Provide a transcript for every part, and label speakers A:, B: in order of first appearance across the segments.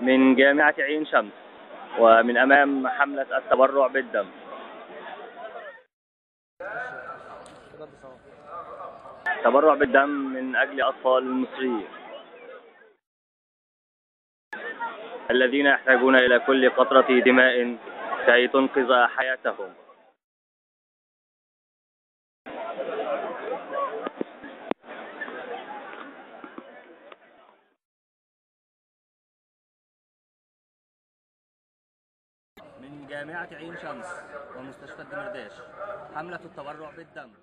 A: من جامعة عين شمس، ومن أمام حملة التبرع بالدم. تبرع بالدم من أجل أطفال المصريين الذين يحتاجون إلى كل قطرة دماء كي تنقذ حياتهم. من جامعة عين شمس ومستشفى الدمرداش، حملة التبرع بالدم.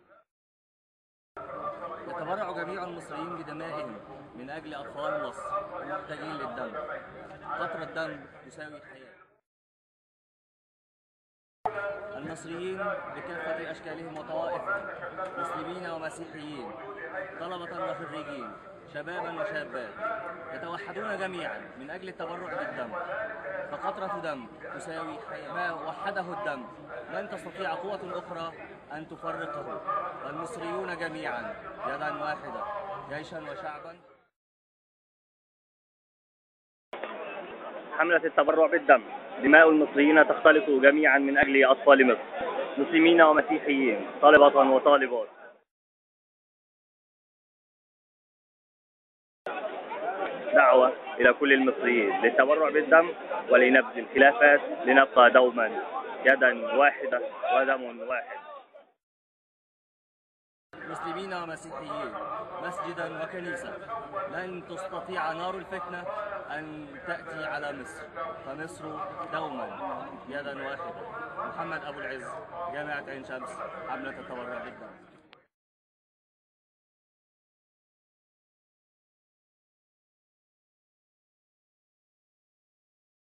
A: يتبرع جميع المصريين بدمائهم من أجل أطفال مصر المحتاجين للدم. قطرة دم تساوي حياة. المصريين بكافة أشكالهم وطوائفهم، مسلمين ومسيحيين، طلبة وخريجين، شبابا وشابات، يتوحدون جميعا من أجل التبرع بالدم. فقطرة دم تساوي حياة. ما وحده الدم لن تستطيع قوة أخرى أن تفرقه. والمصريون جميعا يدا واحدة، جيشا وشعبا. حملة التبرع بالدم. دماء المصريين تختلط جميعا من أجل أطفال مصر، مسلمين ومسيحيين، طلبة وطالبات. دعوة إلى كل المصريين للتبرع بالدم ولنبذ الخلافات، لنبقى دوما يدا واحدة ودم واحد. مسلمين ومسيحيين، مسجدا وكنيسة، لن تستطيع نار الفتنة أن تأتي على مصر، فمصر دوما يدا واحدة. محمد أبو العز، جامعة عين شمس، حملة التبرع بالدم.